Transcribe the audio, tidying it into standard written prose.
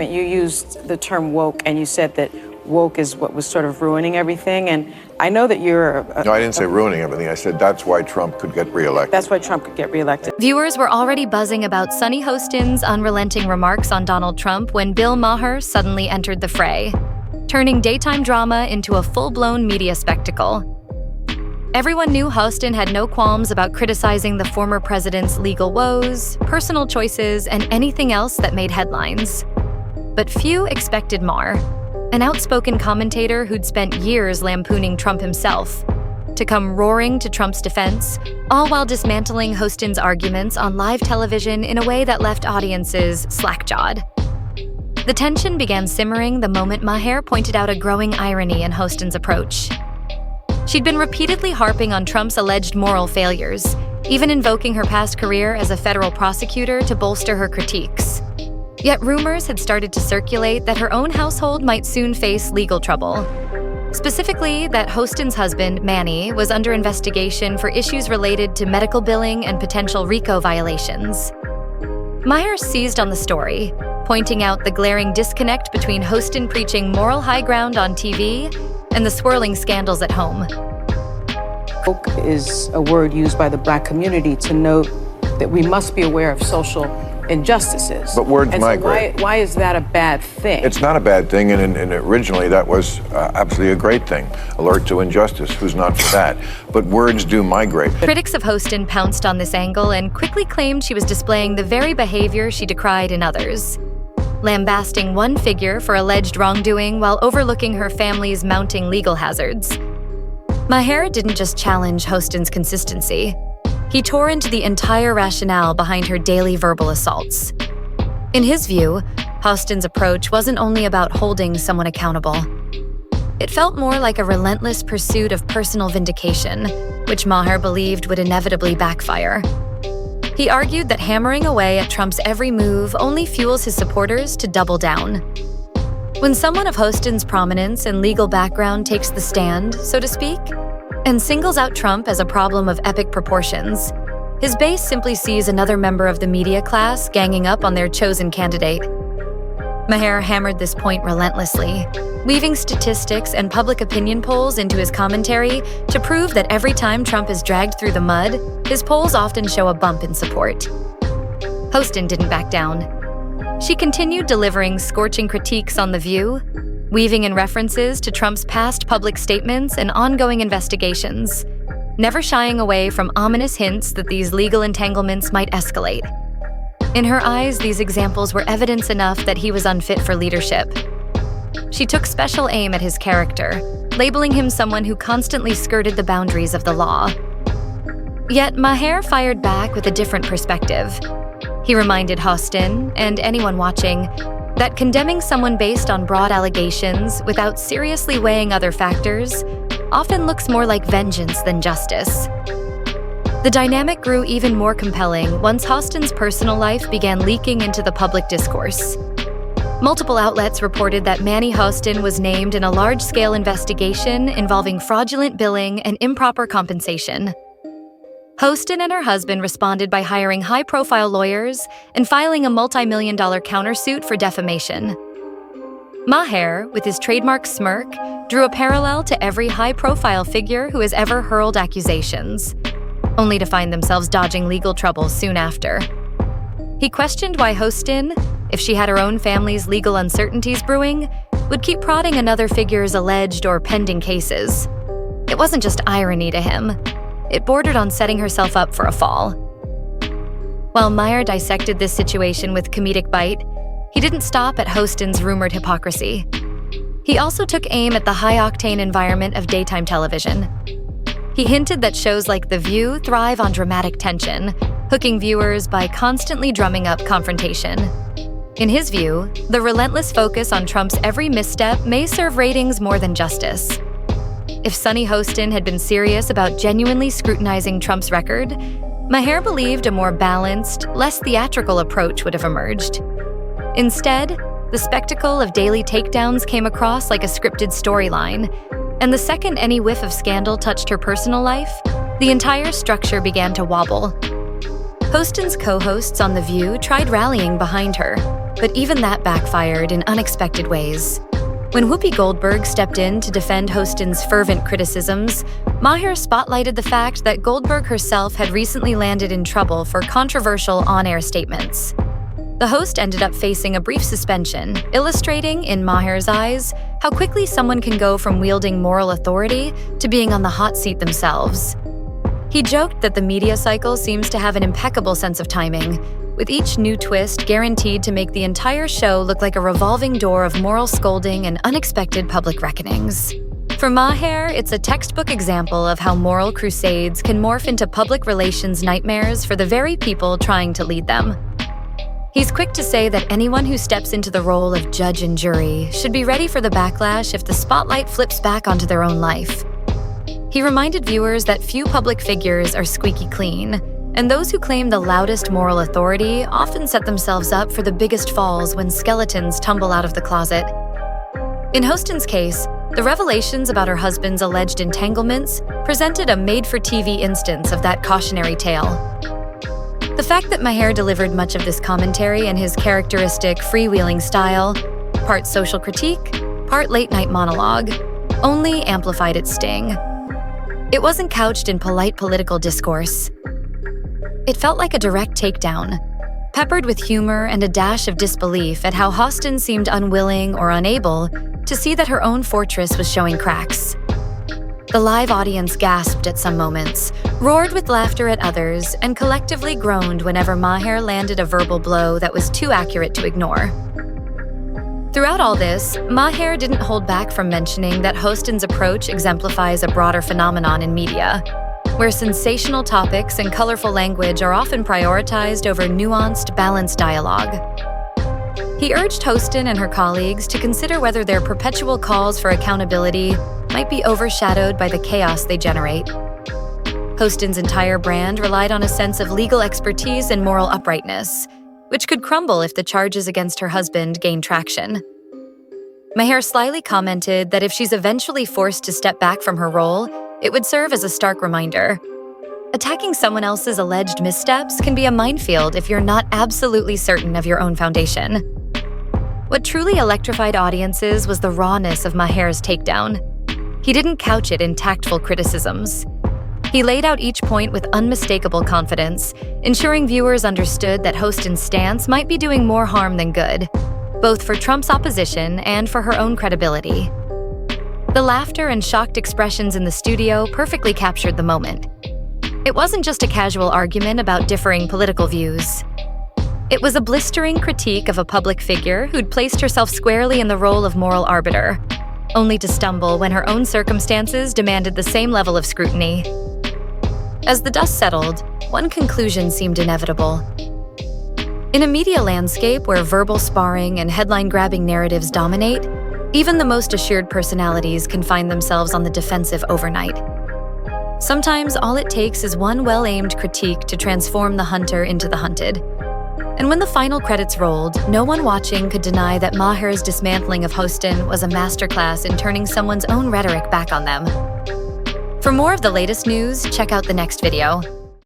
You used the term woke, and you said that woke is what was sort of ruining everything. And I know that you're No, I didn't say ruining everything. I said that's why Trump could get reelected. That's why Trump could get reelected. Viewers were already buzzing about Sunny Hostin's unrelenting remarks on Donald Trump when Bill Maher suddenly entered the fray, turning daytime drama into a full-blown media spectacle. Everyone knew Hostin had no qualms about criticizing the former president's legal woes, personal choices, and anything else that made headlines. But few expected Maher, an outspoken commentator who'd spent years lampooning Trump himself, to come roaring to Trump's defense, all while dismantling Hostin's arguments on live television in a way that left audiences slack-jawed. The tension began simmering the moment Maher pointed out a growing irony in Hostin's approach. She'd been repeatedly harping on Trump's alleged moral failures, even invoking her past career as a federal prosecutor to bolster her critiques. Yet rumors had started to circulate that her own household might soon face legal trouble. Specifically, that Hostin's husband, Manny, was under investigation for issues related to medical billing and potential RICO violations. Maher seized on the story, pointing out the glaring disconnect between Hostin preaching moral high ground on TV and the swirling scandals at home. Woke is a word used by the Black community to note that we must be aware of social injustices. But words and migrate. So why is that a bad thing? It's not a bad thing, and originally that was absolutely a great thing. Alert to injustice, who's not for that? But words do migrate. Critics of Hostin pounced on this angle and quickly claimed she was displaying the very behavior she decried in others, lambasting one figure for alleged wrongdoing while overlooking her family's mounting legal hazards. Maher didn't just challenge Hostin's consistency. He tore into the entire rationale behind her daily verbal assaults. In his view, Hostin's approach wasn't only about holding someone accountable. It felt more like a relentless pursuit of personal vindication, which Maher believed would inevitably backfire. He argued that hammering away at Trump's every move only fuels his supporters to double down. When someone of Hostin's prominence and legal background takes the stand, so to speak, and singles out Trump as a problem of epic proportions, his base simply sees another member of the media class ganging up on their chosen candidate. Maher hammered this point relentlessly, weaving statistics and public opinion polls into his commentary to prove that every time Trump is dragged through the mud, his polls often show a bump in support. Hostin didn't back down. She continued delivering scorching critiques on The View, weaving in references to Trump's past public statements and ongoing investigations, never shying away from ominous hints that these legal entanglements might escalate. In her eyes, these examples were evidence enough that he was unfit for leadership. She took special aim at his character, labeling him someone who constantly skirted the boundaries of the law. Yet Maher fired back with a different perspective. He reminded Hostin, and anyone watching, that condemning someone based on broad allegations without seriously weighing other factors often looks more like vengeance than justice. The dynamic grew even more compelling once Hostin's personal life began leaking into the public discourse. Multiple outlets reported that Manny Hostin was named in a large-scale investigation involving fraudulent billing and improper compensation. Hostin and her husband responded by hiring high-profile lawyers and filing a multi-million-dollar countersuit for defamation. Maher, with his trademark smirk, drew a parallel to every high-profile figure who has ever hurled accusations, only to find themselves dodging legal trouble soon after. He questioned why Hostin, if she had her own family's legal uncertainties brewing, would keep prodding another figure's alleged or pending cases. It wasn't just irony to him. It bordered on setting herself up for a fall. While Maher dissected this situation with comedic bite, he didn't stop at Hostin's rumored hypocrisy. He also took aim at the high-octane environment of daytime television. He hinted that shows like The View thrive on dramatic tension, hooking viewers by constantly drumming up confrontation. In his view, the relentless focus on Trump's every misstep may serve ratings more than justice. If Sunny Hostin had been serious about genuinely scrutinizing Trump's record, Maher believed a more balanced, less theatrical approach would have emerged. Instead, the spectacle of daily takedowns came across like a scripted storyline, and the second any whiff of scandal touched her personal life, the entire structure began to wobble. Hostin's co-hosts on The View tried rallying behind her, but even that backfired in unexpected ways. When Whoopi Goldberg stepped in to defend Hostin's fervent criticisms, Maher spotlighted the fact that Goldberg herself had recently landed in trouble for controversial on-air statements. The host ended up facing a brief suspension, illustrating, in Maher's eyes, how quickly someone can go from wielding moral authority to being on the hot seat themselves. He joked that the media cycle seems to have an impeccable sense of timing, with each new twist guaranteed to make the entire show look like a revolving door of moral scolding and unexpected public reckonings. For Maher, it's a textbook example of how moral crusades can morph into public relations nightmares for the very people trying to lead them. He's quick to say that anyone who steps into the role of judge and jury should be ready for the backlash if the spotlight flips back onto their own life. He reminded viewers that few public figures are squeaky clean, and those who claim the loudest moral authority often set themselves up for the biggest falls when skeletons tumble out of the closet. In Hostin's case, the revelations about her husband's alleged entanglements presented a made-for-TV instance of that cautionary tale. The fact that Maher delivered much of this commentary in his characteristic freewheeling style, part social critique, part late-night monologue, only amplified its sting. It wasn't couched in polite political discourse. It felt like a direct takedown, peppered with humor and a dash of disbelief at how Hostin seemed unwilling or unable to see that her own fortress was showing cracks. The live audience gasped at some moments, roared with laughter at others, and collectively groaned whenever Maher landed a verbal blow that was too accurate to ignore. Throughout all this, Maher didn't hold back from mentioning that Hostin's approach exemplifies a broader phenomenon in media, where sensational topics and colorful language are often prioritized over nuanced, balanced dialogue. He urged Hostin and her colleagues to consider whether their perpetual calls for accountability might be overshadowed by the chaos they generate. Hostin's entire brand relied on a sense of legal expertise and moral uprightness, which could crumble if the charges against her husband gained traction. Maher slyly commented that if she's eventually forced to step back from her role, it would serve as a stark reminder. Attacking someone else's alleged missteps can be a minefield if you're not absolutely certain of your own foundation. What truly electrified audiences was the rawness of Maher's takedown. He didn't couch it in tactful criticisms. He laid out each point with unmistakable confidence, ensuring viewers understood that Hostin's stance might be doing more harm than good, both for Trump's opposition and for her own credibility. The laughter and shocked expressions in the studio perfectly captured the moment. It wasn't just a casual argument about differing political views. It was a blistering critique of a public figure who'd placed herself squarely in the role of moral arbiter, only to stumble when her own circumstances demanded the same level of scrutiny. As the dust settled, one conclusion seemed inevitable. In a media landscape where verbal sparring and headline-grabbing narratives dominate, even the most assured personalities can find themselves on the defensive overnight. Sometimes all it takes is one well-aimed critique to transform the hunter into the hunted. And when the final credits rolled, no one watching could deny that Maher's dismantling of Hostin was a masterclass in turning someone's own rhetoric back on them. For more of the latest news, check out the next video.